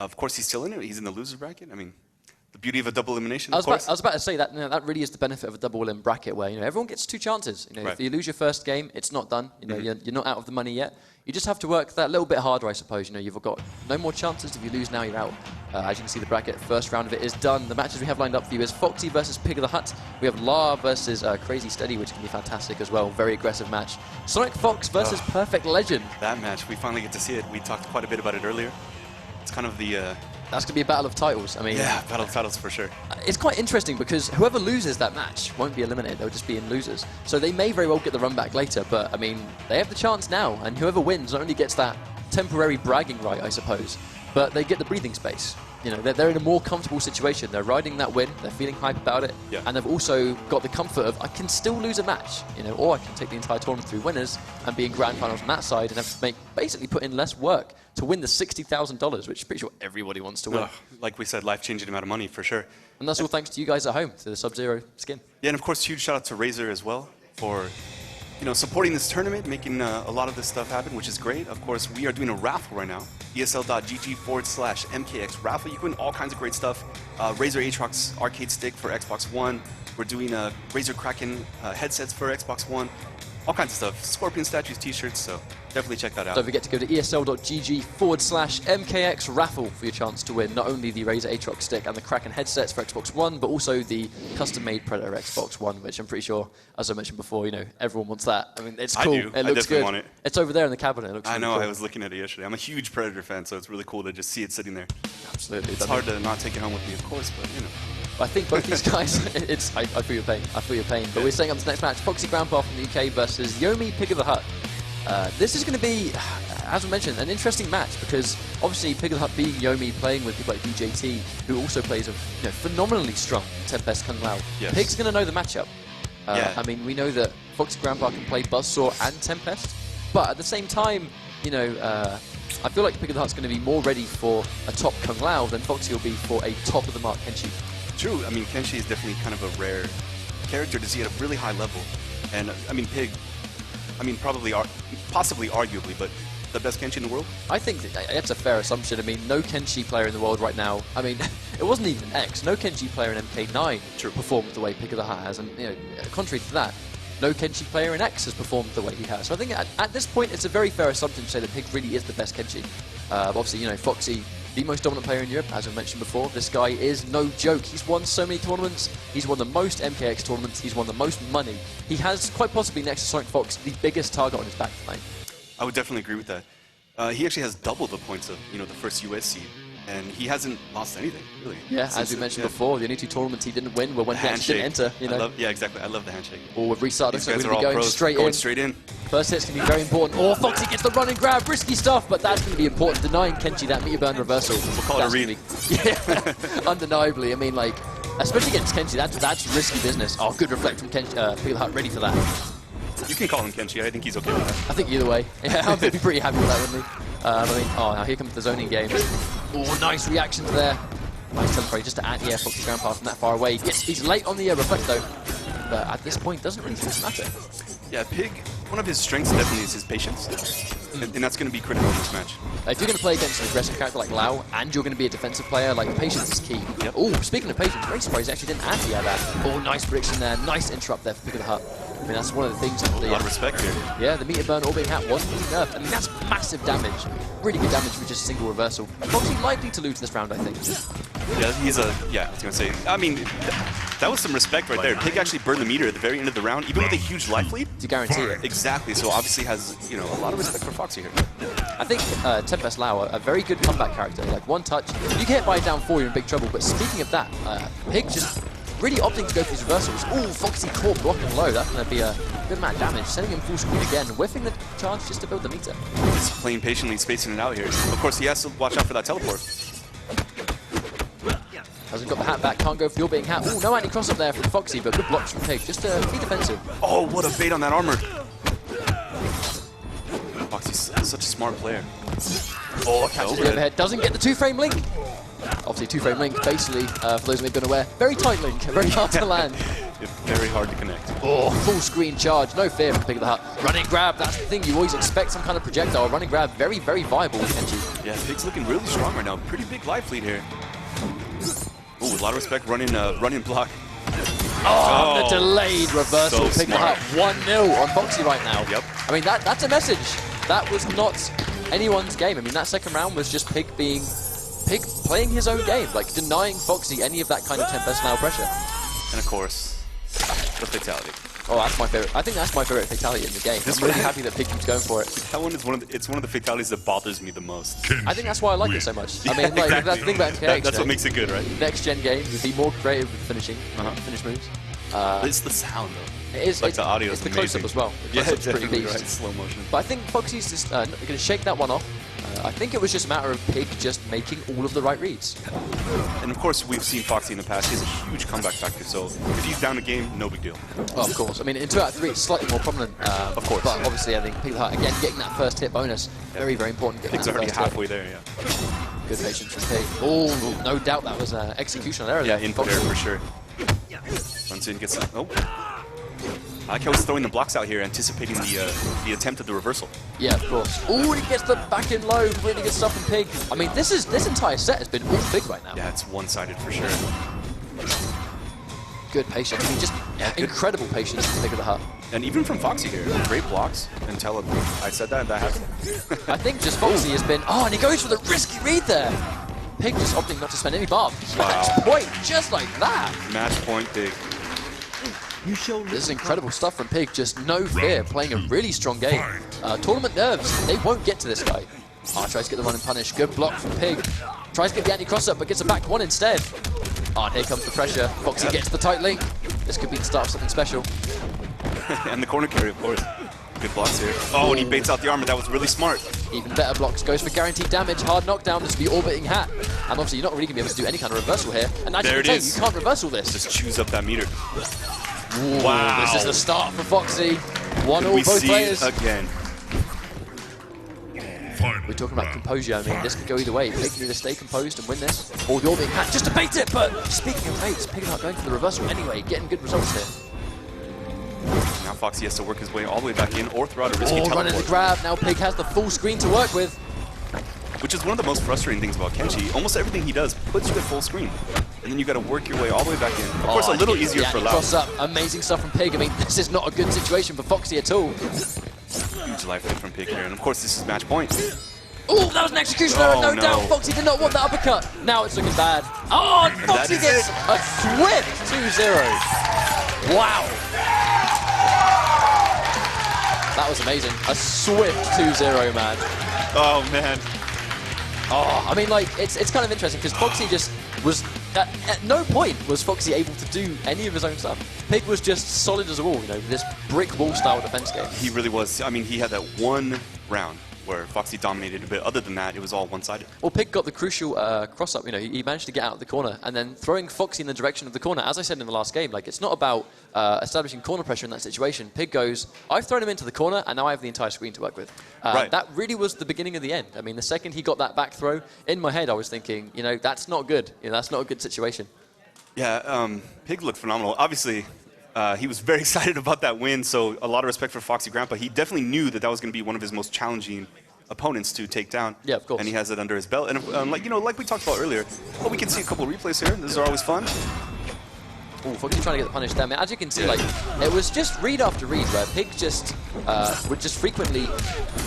Of course, he's still in it. He's in the loser bracket. I mean, the beauty of a double elimination, I of course. I was about to say that that really is the benefit of a double elim bracket, where everyone gets 2 chances. Right. If you lose your first game, it's not done. You're not out of the money yet. You just have to work that little bit harder, I suppose. You've got no more chances. If you lose now, you're out. As you can see, the bracket first round of it is done. The matches we have lined up for you is Foxy versus Pig of the Hut. We have La versus Crazy Steady, which can be fantastic as well. Very aggressive match. Sonic Fox versus Perfect Legend. That match, we finally get to see it. We talked quite a bit about it earlier. It's kind of the... That's going to be a battle of titles. I mean, yeah, battle of titles for sure. It's quite interesting because whoever loses that match won't be eliminated. They'll just be in losers. So they may very well get the run back later. But, I mean, they have the chance now. And whoever wins not only gets that temporary bragging right, I suppose, but they get the breathing space. They're in a more comfortable situation. They're riding that win. They're feeling hype about it. Yeah. And they've also got the comfort of, I can still lose a match, or I can take the entire tournament through winners and be in grand finals on that side and have to basically put in less work to win the $60,000, which I'm pretty sure everybody wants to win. Like we said, life-changing amount of money for sure. And that's all thanks to you guys at home, to the Sub-Zero skin. Yeah, and of course, huge shout out to Razer as well for supporting this tournament, making a lot of this stuff happen, which is great. Of course, we are doing a raffle right now, esl.gg/MKX raffle. You can win all kinds of great stuff. Razer Aatrox arcade stick for Xbox One. We're doing Razer Kraken headsets for Xbox One. All kinds of stuff. Scorpion statues, t-shirts, so definitely check that out. Don't forget to go to esl.gg/MKX raffle for your chance to win not only the Razer Aatrox stick and the Kraken headsets for Xbox One, but also the custom-made Predator Xbox One, which I'm pretty sure, as I mentioned before, everyone wants that. I mean, it's cool. I do. It looks good. Want it. It's over there in the cabinet. It looks I know. cool. I was looking at it yesterday. I'm a huge Predator fan, so it's really cool to just see it sitting there. Absolutely. It's hard to not take it home with me, of course, but I think both these guys, I feel your pain. I feel your pain. But we're setting up this next match, Foxy Grandpa from the UK versus Yomi Pig of the Hut. This is going to be, as we mentioned, an interesting match because obviously Pig of the Hut being Yomi, playing with people like DJT, who also plays a phenomenally strong Tempest Kung Lao. Yes. Pig's going to know the matchup. Yeah. I mean, we know that Foxy Grandpa can play Buzzsaw and Tempest, but at the same time, I feel like Pig of the Hut's going to be more ready for a top Kung Lao than Foxy will be for a top-of-the-mark Kenshi. True. I mean, Kenshi is definitely kind of a rare character to see at a really high level. And, I mean, Pig, possibly arguably, but the best Kenshi in the world? I think that's a fair assumption. I mean, no Kenshi player in the world right now. I mean, it wasn't even X. No Kenshi player in MK9 performed the way Pig of the Hut has. And, contrary to that, no Kenshi player in X has performed the way he has. So I think at this point, it's a very fair assumption to say that Pig really is the best Kenshi. Obviously, Foxy, the most dominant player in Europe, as I mentioned before. This guy is no joke. He's won so many tournaments. He's won the most MKX tournaments. He's won the most money. He has, quite possibly next to Sonic Fox, the biggest target on his back tonight. I would definitely agree with that. He actually has double the points of, the first US seed. And he hasn't lost anything, really. Yeah, as we mentioned before, the only 2 tournaments he didn't win were when he actually didn't enter. Yeah, exactly. I love the handshake. Or we've restarted, so we're going to be going straight in. First hit's going to be very important. Oh, Foxy gets the run and grab, risky stuff, but that's going to be important. Denying Kenshi that meter burn reversal. We'll call it a read. Yeah, undeniably. I mean, especially against Kenshi, that's risky business. Oh, good reflect from Kenshi, Pig of the Hut, ready for that. You can call him Kenshi. I think he's okay with that. I think either way. Yeah, I'm going to be pretty happy with that, wouldn't we? Now here comes the zoning game. Oh, nice reactions there. Nice teleport just to anti-air Foxy Grandpa from that far away. He's late on the reflect though, but at this point doesn't really seem to matter. Yeah, Pig, one of his strengths definitely is his patience, and that's going to be critical in this match. If you're going to play against an aggressive character like Lao, and you're going to be a defensive player, patience is key. Yep. Oh, speaking of patience, very surprised he actually didn't anti-air that. Oh, nice prediction there, nice interrupt there for Pig of the Hut. I mean, that's one of the things that a lot of respect here. Yeah, the meter burn orbiting hat wasn't really nerfed. I mean, that's massive damage. Really good damage with just a single reversal. Foxy likely to lose this round, I think. Yeah, I was going to say, I mean, that was some respect right there. Pig actually burned the meter at the very end of the round, even with a huge life lead. To guarantee it. Exactly, so obviously has, a lot of respect for Foxy here. I think Tempest Lao, a very good comeback character. One touch, you get by down 4, you're in big trouble. But speaking of that, Pig just really opting to go for his reversals. Oh, Foxy caught block and low. That's going to be a good amount of damage. Sending him full screen again, whiffing the charge just to build the meter. Just playing patiently, spacing it out here. Of course, he has to watch out for that teleport. Hasn't got the hat back, can't go for the orbiting hat. Oh, no anti-cross up there from Foxy, but good blocks from Pig. Just to be defensive. Oh, what a bait on that armor. Foxy's such a smart player. Oh, catches the overhead. Doesn't get the 2-frame link. Obviously, 2-frame link, basically, for those who may have been aware, very tight link, very hard to land. It's very hard to connect. Oh, full screen charge, no fear from Pig of the Hut. Running grab, that's the thing, you always expect some kind of projectile. Running grab, very, very viable with Kenji. Yeah, Pig's looking really strong right now. Pretty big life lead here. Ooh, a lot of respect running block. Oh, the delayed reversal. So Pig of the Hut 1-0 on Foxy right now. Yep. I mean, that's a message. That was not anyone's game. I mean, that second round was just Pig playing his own game, like denying Foxy any of that kind of tempo style pressure. And of course, the fatality. Oh, that's my favorite. I think that's my favorite fatality in the game. I'm really happy that Pig keeps going for it. That one is one of the fatalities that bothers me the most. I think that's why I like it so much. I mean, like, that's the thing about MKX. That's what makes it good, right? Next gen game, you'd be more creative with finishing, finish moves. It's the sound though. It is. Like the audio is the amazing. close-up as well. The Yeah, close-up's pretty definitely beast. right. Slow motion. But I think Foxy's just going to shake that one off. I think it was just a matter of Pig just making all of the right reads. And of course, we've seen Foxy in the past. He has a huge comeback factor, so if he's down a game, no big deal. Oh, of course. I mean, in 2 out of 3, it's slightly more prominent. Of course. But obviously, I think Pig of the Hut, again, getting that first hit bonus, very, very important. Pig's already halfway there, yeah. Good patience from Pig. Oh, no doubt that was an executional error. Yeah, there. input error for sure. Runs in, gets some. Oh. I like how he's throwing the blocks out here, anticipating the attempt at the reversal. Yeah, of course. Oh, he gets the back in low. Really good stuff from Pig. I mean, this entire set has been all Pig right now. Yeah, it's one-sided for sure. Good patience. I mean, just incredible patience from Pig of the Hut. And even from Foxy here, great blocks. And tell him, I said that happened. I think just Foxy has been... Oh, and he goes for the risky read there. Pig just opting not to spend any barb. Match point, just like that. Match point, Pig. This is incredible stuff from Pig, just no fear, playing a really strong game. Tournament nerves, they won't get to this guy. Tries to get the run and punish, good block from Pig. Tries to get the anti-cross-up, but gets a back one instead. And here comes the pressure, Foxy gets the tight link. This could be the start of something special. And the corner carry, of course. Good blocks here. Oh, and he baits out the armor, that was really smart. Even better blocks, goes for guaranteed damage, hard knockdown, this will be orbiting hat. And obviously you're not really going to be able to do any kind of reversal here. And as you can say, you can't reversal this. Just chews up that meter. Ooh, wow. This is the start for Foxy. 1-all both players. Again. We're talking about composure. I mean, this could go either way. Pig can either stay composed and win this, or the orbiting hat just to bait it. But speaking of baits, Pig not going for the reversal anyway, getting good results here. Now Foxy has to work his way all the way back in or throw out a risky teleport. Running the grab. Now Pig has the full screen to work with. Which is one of the most frustrating things about Kenji. Almost everything he does puts you at full screen. And then you got to work your way all the way back in. Of course, a little easier for Lau. Cross up. Amazing stuff from Pig. I mean, this is not a good situation for Foxy at all. Huge life lead from Pig here. And of course, this is match point. Oh, that was an execution error, no doubt. Foxy did not want that uppercut. Now it's looking bad. Oh, and Foxy gets a swift 2-0. Wow. That was amazing. A swift 2-0, man. Oh, man. Oh, I mean, like, it's kind of interesting because Foxy just was... At no point was Foxy able to do any of his own stuff. Pig was just solid as a wall, you know, this brick wall style defense game. He really was. I mean, he had that one round where Foxy dominated a bit. Other than that, it was all one-sided. Well, Pig got the crucial cross-up. You know, he managed to get out of the corner, and then throwing Foxy in the direction of the corner. As I said in the last game, like, it's not about establishing corner pressure in that situation. Pig goes, I've thrown him into the corner, and now I have the entire screen to work with. Right. That really was the beginning of the end. I mean, the second he got that back throw, in my head I was thinking, you know, that's not good. You know, that's not a good situation. Yeah, Pig looked phenomenal. Obviously, he was very excited about that win, so a lot of respect for Foxy Grandpa. He definitely knew that that was going to be one of his most challenging opponents to take down. Yeah, of course. And he has it under his belt. And like, you know, like we talked about earlier, we can see a couple of replays here. These are always fun. Oh, Foxy trying to get the punish there. I mean, as you can see, like, it was just read after read where Pig just would just frequently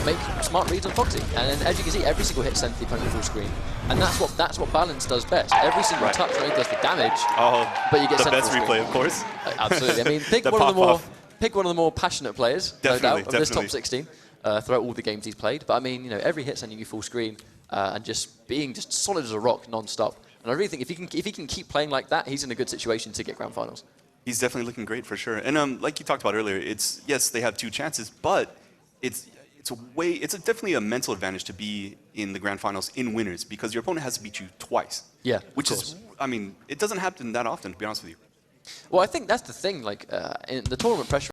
make smart reads on Foxy. And then, as you can see, every single hit sends the opponent full screen. And that's what balance does best. Every single touch only does the damage, but you get the best replay, of course. Absolutely. I mean, Pig one of the more passionate players, no doubt, of this top 16 throughout all the games he's played. But I mean, you know, every hit sending you full screen and just being just solid as a rock non-stop. And I really think if he can keep playing like that, he's in a good situation to get grand finals. He's definitely looking great for sure. And like you talked about earlier, it's yes, they have 2 chances, but it's definitely a mental advantage to be in the grand finals in winners because your opponent has to beat you twice. Yeah, which is, I mean, it doesn't happen that often, to be honest with you. Well, I think that's the thing. Like in the tournament pressure.